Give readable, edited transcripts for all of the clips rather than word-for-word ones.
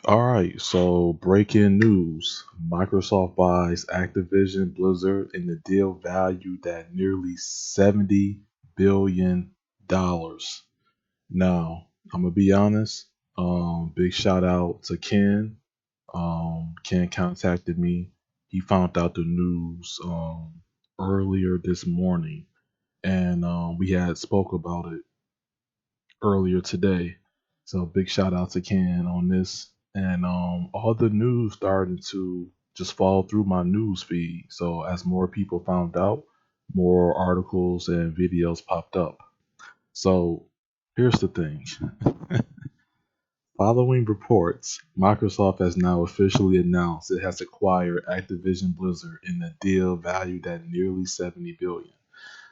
All right, so breaking news. Microsoft buys Activision Blizzard in the deal valued at nearly $70 billion. dollars. Now, I'm gonna be honest. Big shout out to Ken. Ken contacted me. He found out the news earlier this morning, and we had spoke about it earlier today. So big shout out to Ken on this. And all the news started to just fall through my news feed. So as more people found out, more articles and videos popped up. So here's the thing. Following reports, Microsoft has now officially announced it has acquired Activision Blizzard in a deal valued at nearly 70 billion.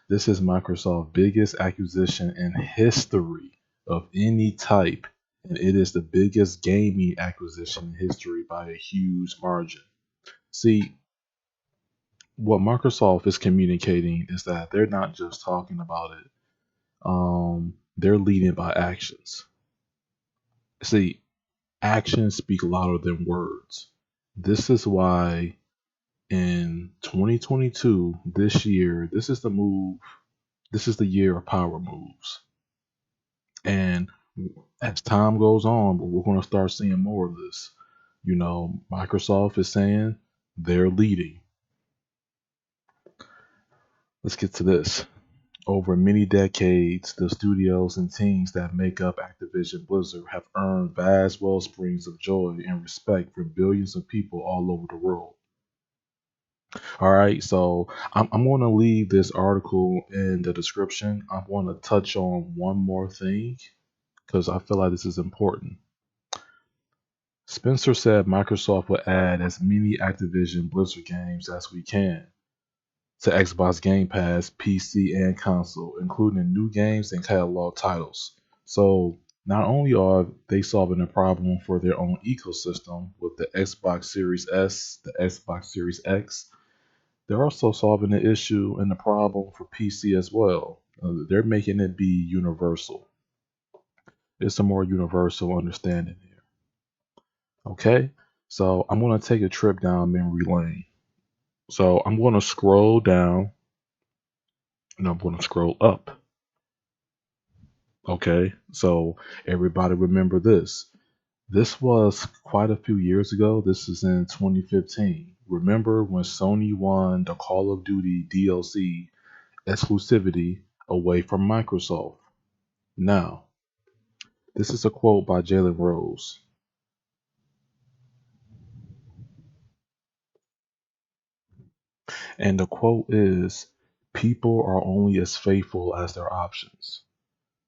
This is Microsoft's biggest acquisition in history of any type, and it is the biggest gaming acquisition in history by a huge margin. See, what Microsoft is communicating is that they're not just talking about it, they're leading by actions. See, actions speak louder than words. This is why in 2022, this year, this is the move, this is the year of power moves. And as time goes on, we're going to start seeing more of this. Microsoft is saying they're leading. Let's get to this. Over many decades, the studios and teams that make up Activision Blizzard have earned vast wellsprings of joy and respect from billions of people all over the world. All right, so I'm going to leave this article in the description. I want to touch on one more thing because I feel like this is important. Spencer said Microsoft will add as many Activision Blizzard games as we can to Xbox Game Pass, PC, and console, including new games and catalog titles. So not only are they solving a problem for their own ecosystem with the Xbox Series S, the Xbox Series X, they're also solving the issue and the problem for PC as well. They're making it be universal. It's a more universal understanding here. Okay, so I'm going to take a trip down memory lane. So I'm going to scroll down and I'm going to scroll up. Okay, so everybody remember this. This was quite a few years ago. This is in 2015. Remember when Sony won the Call of Duty DLC exclusivity away from Microsoft? Now, this is a quote by Jalen Rose. And the quote is, people are only as faithful as their options.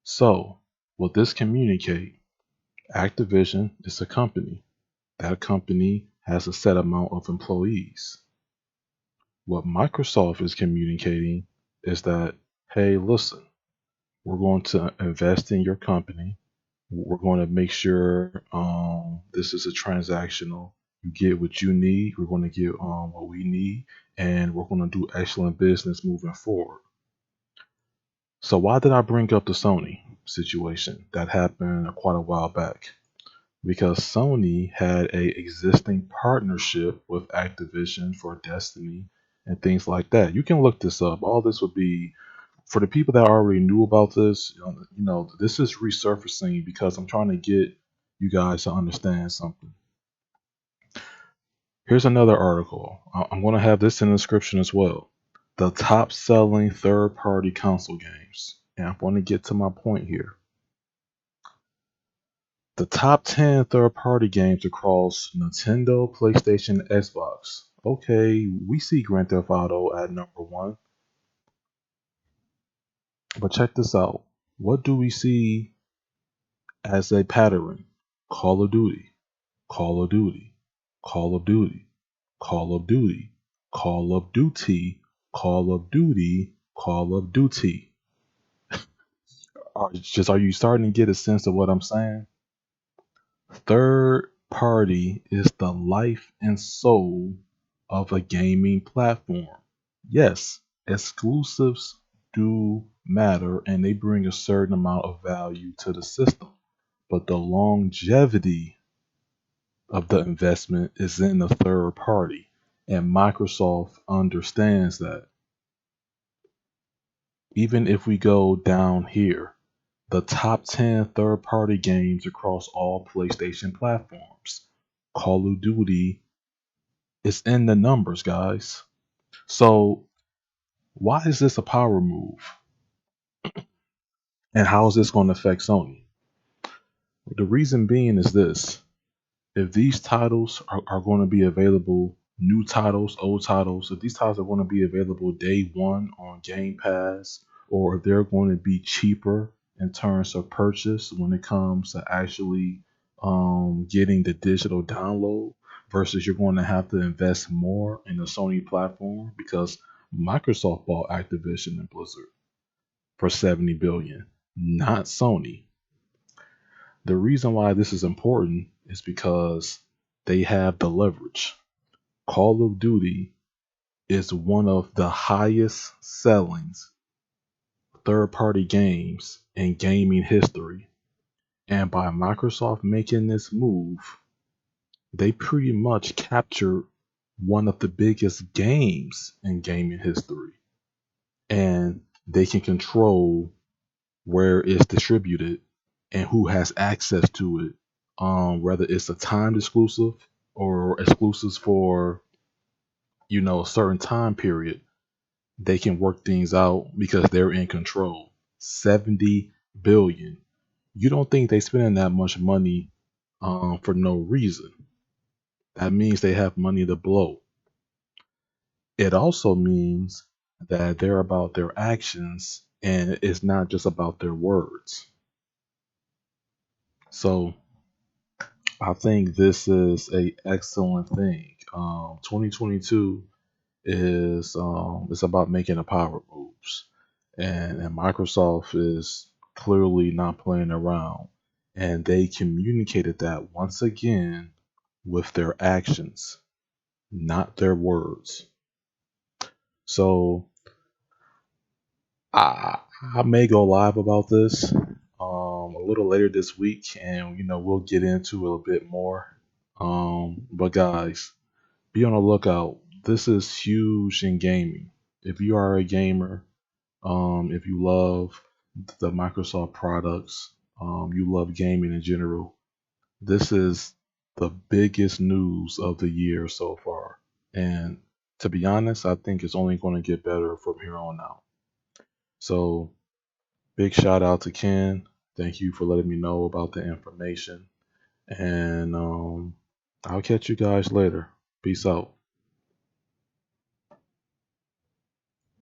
So, will this communicate? Activision is a company. That company has a set amount of employees. What Microsoft is communicating is that, hey, listen, we're going to invest in your company. We're going to make sure this is a transactional. You get what you need. We're going to get what we need, and we're going to do excellent business moving forward. So why did I bring up the Sony situation that happened quite a while back? Because Sony had a existing partnership with Activision for Destiny and things like that. You can look this up. All this would be for the people that already knew about this. This is resurfacing because I'm trying to get you guys to understand something. Here's another article. I'm going to have this in the description as well. The top selling third party console games. And I want to get to my point here. The top 10 third party games across Nintendo, PlayStation, Xbox. Okay, we see Grand Theft Auto at number one. But check this out. What do we see as a pattern? Call of Duty, Call of Duty, Call of Duty, Call of Duty, Call of Duty, Call of Duty, Call of Duty. Are you starting to get a sense of what I'm saying? Third party is the life and soul of a gaming platform. Yes, exclusives do matter and they bring a certain amount of value to the system, but the longevity of the investment is in the third party, and Microsoft understands that. Even if we go down here, the top 10 third party games across all PlayStation platforms, Call of Duty is in the numbers, guys. So, why is this a power move? And how is this going to affect Sony? The reason being is this: if these titles are going to be available, new titles, old titles, if these titles are going to be available day one on Game Pass, or if they're going to be cheaper in terms of purchase when it comes to actually getting the digital download, versus you're going to have to invest more in the Sony platform because Microsoft bought Activision and Blizzard for 70 billion, not Sony. The reason why this is important is because they have the leverage. Call of Duty is one of the highest selling third party games in gaming history. And by Microsoft making this move, they pretty much captured one of the biggest games in gaming history. And they can control where it's distributed and who has access to it. Whether it's a timed exclusive or exclusives for a certain time period, they can work things out because they're in control. 70 billion. You don't think they spending that much money for no reason? That means they have money to blow. It also means that they're about their actions and it's not just about their words. So I think this is a excellent thing. 2022 is it's about making the power moves, and Microsoft is clearly not playing around, and they communicated that once again with their actions, not their words. So I I may go live about this a little later this week, and we'll get into it a bit more. But guys, be on the lookout. This is huge in gaming. If you are a gamer, if you love the Microsoft products, you love gaming in general, this is the biggest news of the year so far. And to be honest, I think it's only going to get better from here on out. So, big shout out to Ken. Thank you for letting me know about the information. And I'll catch you guys later. Peace out.